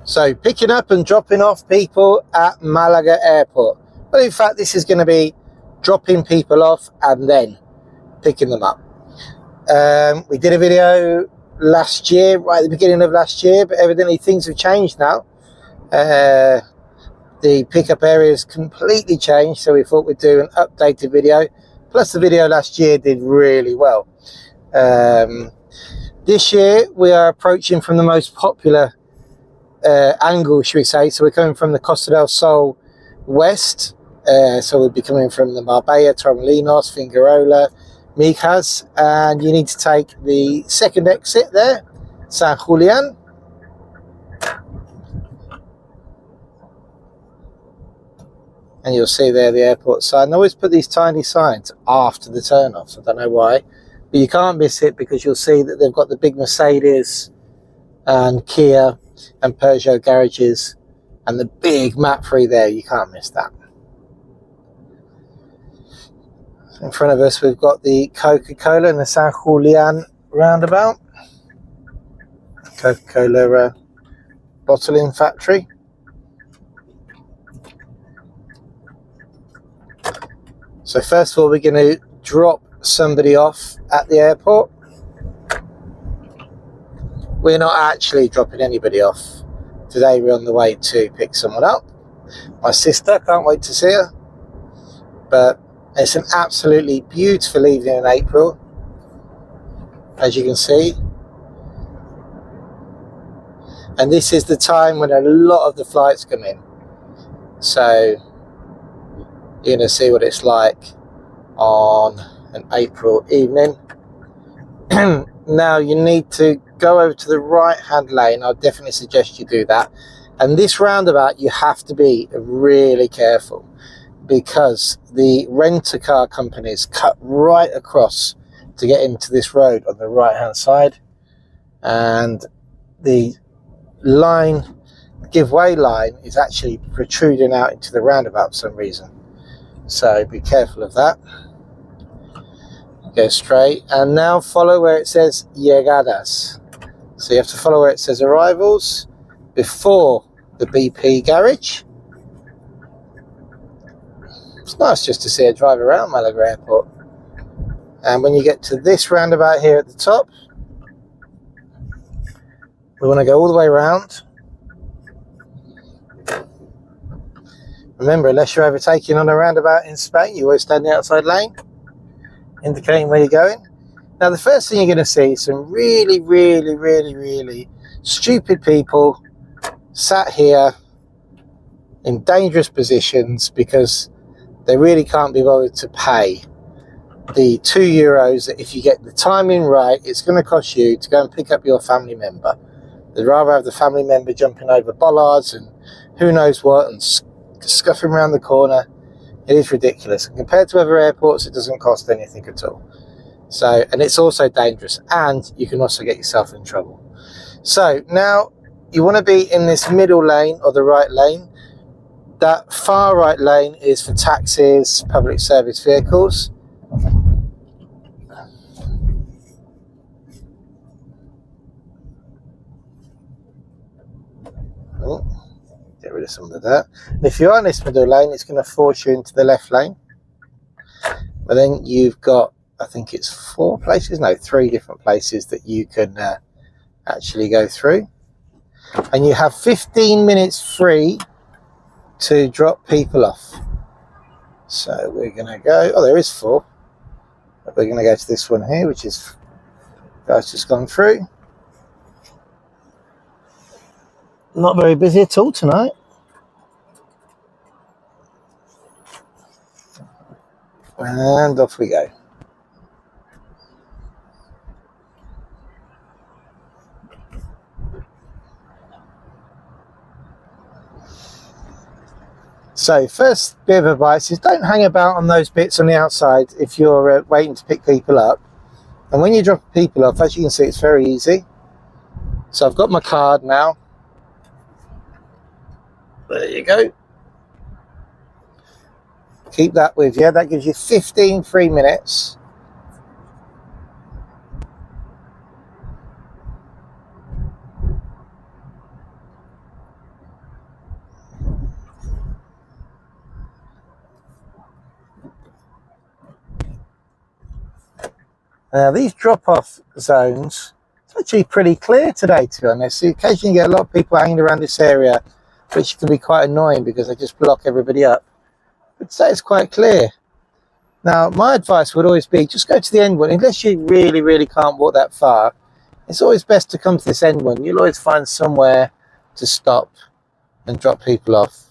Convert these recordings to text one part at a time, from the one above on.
So picking up and dropping off people at Malaga airport. But in fact, this is going to be dropping people off and then picking them up. We did a video last year, right at the beginning of last year, but evidently things have changed now. The pickup area has completely changed, so we thought we'd do an updated video. Plus the video last year did really well. This year we are approaching from the most popular angle, should we say. So we're coming from the Costa del Sol west, so we'll be coming from the Marbella, Torremolinos, Figueroa, Mijas, and you need to take the second exit there, San Julian. And you'll see there the airport sign. I always put these tiny signs after the turn-offs. I don't know why, but you can't miss it because you'll see that they've got the big Mercedes and Kia and Peugeot garages and the big map free there. You can't miss that. In front of us we've got the Coca-Cola and the San Julian roundabout. Coca-Cola bottling factory. So first of all, we're going to drop somebody off at the airport. We're not actually dropping anybody off. Today we're on the way to pick someone up. My sister, can't wait to see her. But it's an absolutely beautiful evening in April, as you can see. And this is the time when a lot of the flights come in. So you're going to see what it's like on an April evening. Now you need to go over to the right hand lane. I'll definitely suggest you do that. And this roundabout you have to be really careful because the rent-a-car companies cut right across to get into this road on the right hand side, and the give-way line is actually protruding out into the roundabout for some reason. So be careful of that. Go straight and now follow where it says llegadas. So you have to follow where it says arrivals before the BP garage. It's nice just to see a drive around Malaga airport. And when you get to this roundabout here at the top, we want to go all the way around. Remember, unless you're overtaking on a roundabout in Spain, you always stay in the outside lane, indicating where you're going. Now, the first thing you're going to see is some really, really, really, really stupid people sat here in dangerous positions because they really can't be bothered to pay the €2 that if you get the timing right, it's going to cost you to go and pick up your family member. They'd rather have the family member jumping over bollards and who knows what and scuffing around the corner. It is ridiculous. And compared to other airports, it doesn't cost anything at all. So, and it's also dangerous, and you can also get yourself in trouble. So now you want to be in this middle lane or the right lane. That far right lane is for taxis, public service vehicles. Oh, get rid of some of that. And if you're on this middle lane, it's going to force you into the left lane. But then you've got, I think it's 3 different places that you can actually go through. And you have 15 minutes free to drop people off. So we're going to go, oh, there is 4. But we're going to go to this one here, which is, guys, just gone through. Not very busy at all tonight. And off we go. So first bit of advice is don't hang about on those bits on the outside if you're waiting to pick people up. And when you drop people off, as you can see, it's very easy. So I've got my card now. There you go. Keep that with you. That gives you 15 free minutes. Now these drop-off zones, it's actually pretty clear today, to be honest. So occasionally you get a lot of people hanging around this area, which can be quite annoying because they just block everybody up. But today it's quite clear. Now my advice would always be just go to the end one, unless you really, really can't walk that far. It's always best to come to this end one. You'll always find somewhere to stop and drop people off.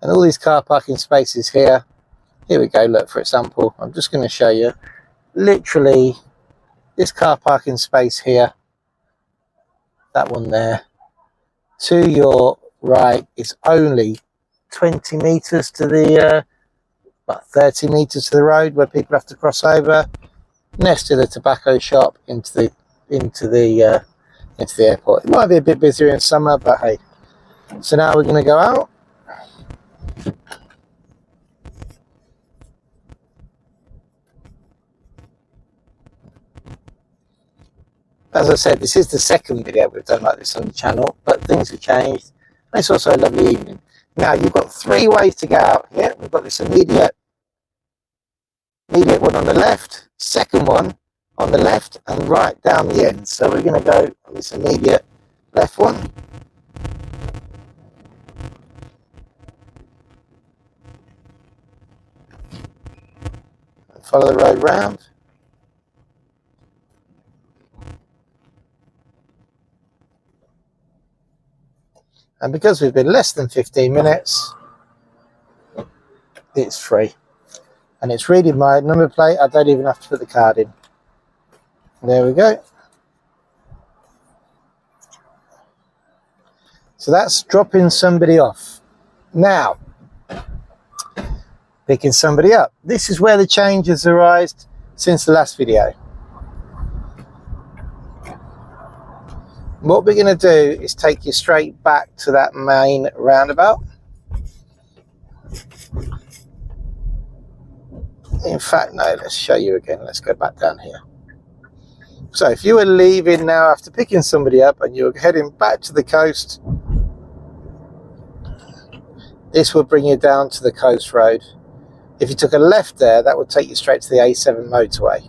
And all these car parking spaces here, here we go, look, for example, I'm just going to show you, literally this car parking space here, that one there, to your right is only 20 meters to the, about 30 meters to the road where people have to cross over, next to the tobacco shop into the airport. It might be a bit busier in summer, but hey. So now we're going to go out. As I said, this is the second video we've done like this on the channel, but things have changed. And it's also a lovely evening. Now you've got 3 ways to get out here. We've got this immediate one on the left, second one on the left, and right down the end. So we're going to go on this immediate left one. And follow the road round. And because we've been less than 15 minutes, it's free. And it's reading my number plate. I don't even have to put the card in. There we go. So that's dropping somebody off. Now, picking somebody up. This is where the change has arisen since the last video. What we're going to do is take you straight back to that main roundabout. In fact, no, let's show you again. Let's go back down here. So if you were leaving now after picking somebody up and you're heading back to the coast, this will bring you down to the coast road. If you took a left there, that would take you straight to the A7 motorway,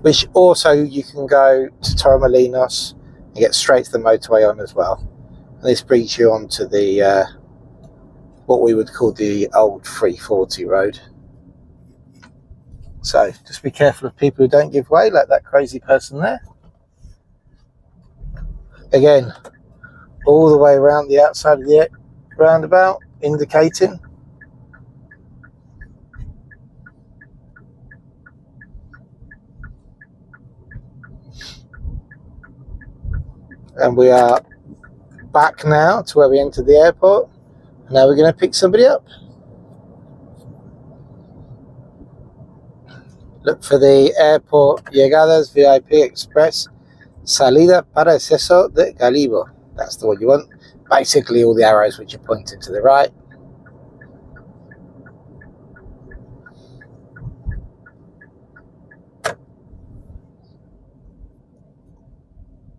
which also you can go to Torremolinos and get straight to the motorway on as well. And this brings you on to the what we would call the old 340 road. So just be careful of people who don't give way, like that crazy person there. Again, all the way around the outside of the roundabout, indicating. And we are back now to where we entered the airport. Now we're going to pick somebody up. Look for the airport Llegadas VIP Express Salida para Exceso de Galibo. That's the one you want. Basically all the arrows which are pointing to the right.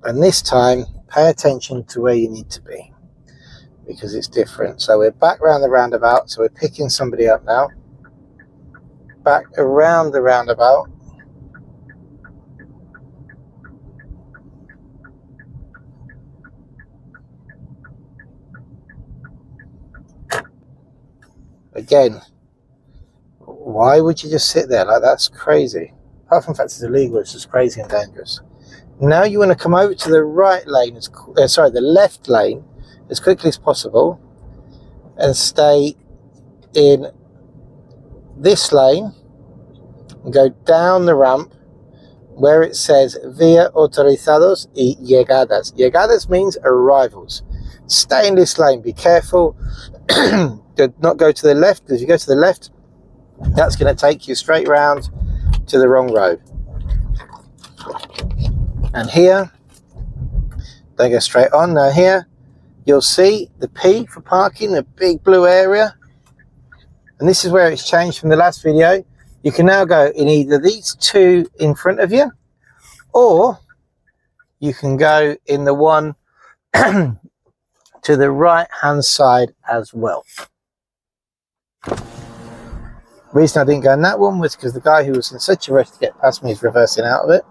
And this time, pay attention to where you need to be, because it's different. So we're back around the roundabout, so we're picking somebody up now. Back around the roundabout. Again, why would you just sit there? Like, that's crazy. Apart from the fact it's illegal, it's just crazy and dangerous. Now you want to come over to the right lane, the left lane, as quickly as possible, and stay in this lane and go down the ramp where it says Vía Autorizados y Llegadas. Llegadas means arrivals. Stay in this lane. Be careful. Do not go to the left, because if you go to the left, that's going to take you straight round to the wrong road. And here, don't go straight on. Now here, you'll see the P for parking, the big blue area. And this is where it's changed from the last video. You can now go in either these two in front of you, or you can go in the one to the right hand side as well. Reason I didn't go in that one was because the guy who was in such a rush to get past me is reversing out of it.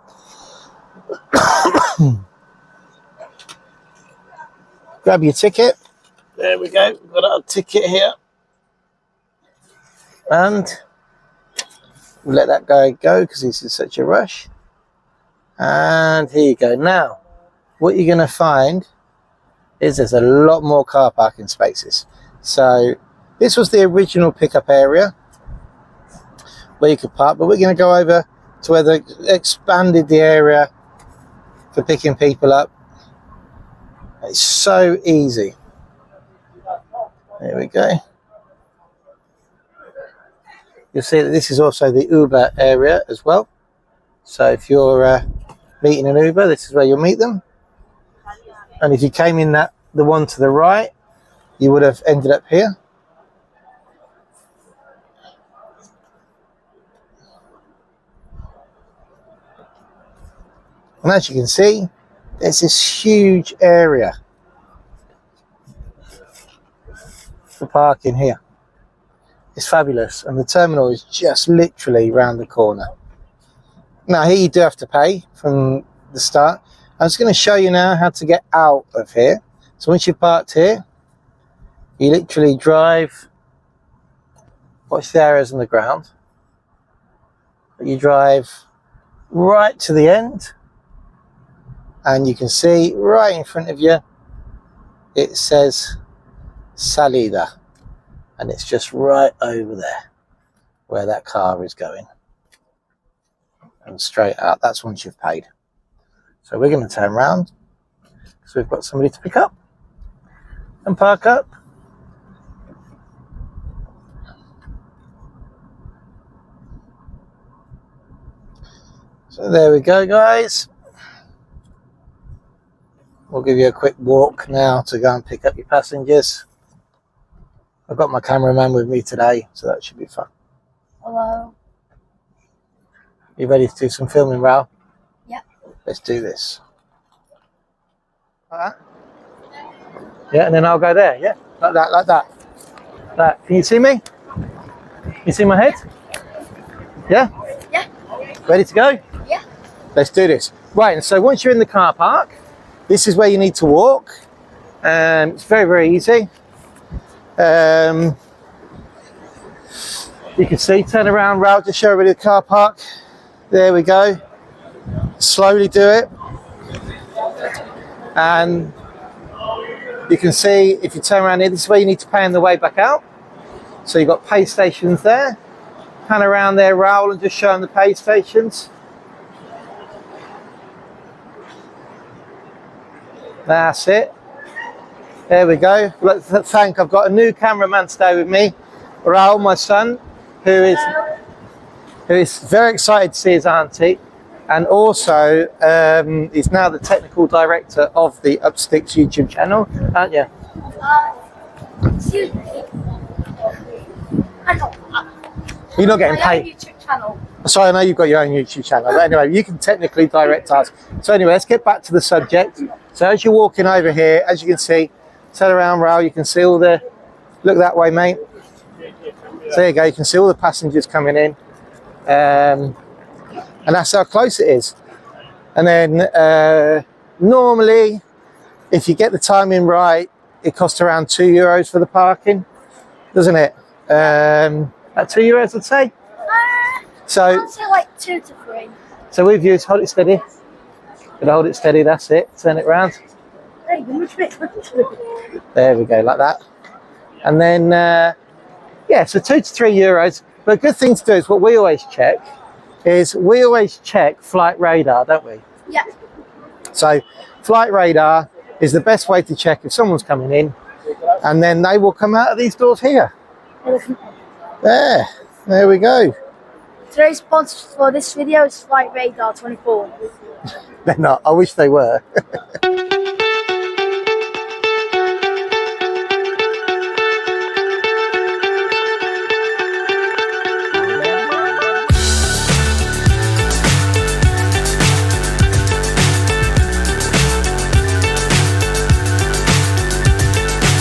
Grab your ticket. There we go. We've got our ticket here. And we'll let that guy go because he's in such a rush. And here you go. Now, what you're going to find is there's a lot more car parking spaces. So this was the original pickup area where you could park, but we're going to go over to where they expanded the area for picking people up. It's so easy. There we go. You'll see that this is also the Uber area as well. So if you're meeting an Uber, this is where you'll meet them. And if you came in the one to the right, you would have ended up here. And as you can see, there's this huge area for parking here. It's fabulous, and the terminal is just literally round the corner. Now here you do have to pay from the start. I'm just going to show you now how to get out of here. So once you've parked here, you literally drive, watch the arrows on the ground, you drive right to the end, and you can see right in front of you it says Salida, and it's just right over there where that car is going, and straight out. That's once you've paid. So we're going to turn around because we've got somebody to pick up and park up. So there we go, guys. We'll give you a quick walk now to go and pick up your passengers. I've got my cameraman with me today, so that should be fun. Hello. You ready to do some filming, Raoul? Yep. Let's do this. Like that? Yeah, and then I'll go there, yeah? Like that, like that. That. Can you see me? You see my head? Yeah? Yeah. Ready to go? Yeah. Let's do this. Right, and so once you're in the car park, this is where you need to walk. It's very, very easy. You can see, turn around, Raoul, just show everybody the car park. There we go. Slowly do it. And you can see, if you turn around here, this is where you need to pay on the way back out. So you've got pay stations there. Pan around there, Raoul, and just show them the pay stations. That's it. There we go. Let's thank. I've got a new cameraman today with me, Raoul, my son, who is very excited to see his auntie, and also is now the technical director of the Upsticks YouTube channel, aren't you? Excuse me. You're not getting paid. YouTube channel. Sorry, I know you've got your own YouTube channel, but anyway, you can technically direct us. So anyway, let's get back to the subject. So as you're walking over here, as you can see, turn around, Raoul, you can see all the, look that way, mate. So there you go, you can see all the passengers coming in. And that's how close it is. And then normally, if you get the timing right, it costs around €2 for the parking, doesn't it? At €2, I'd say. So I'd say like 2 to 3. So we've used, hold it steady. Gonna hold it steady, that's it. Turn it round. There we go, like that. And then, yeah, so €2 to €3. But a good thing to do is what we always check is we always check flight radar, don't we? Yeah. So flight radar is the best way to check if someone's coming in, and then they will come out of these doors here. There we go. Today's sponsor for this video is Flight Radar 24. They're not, I wish they were.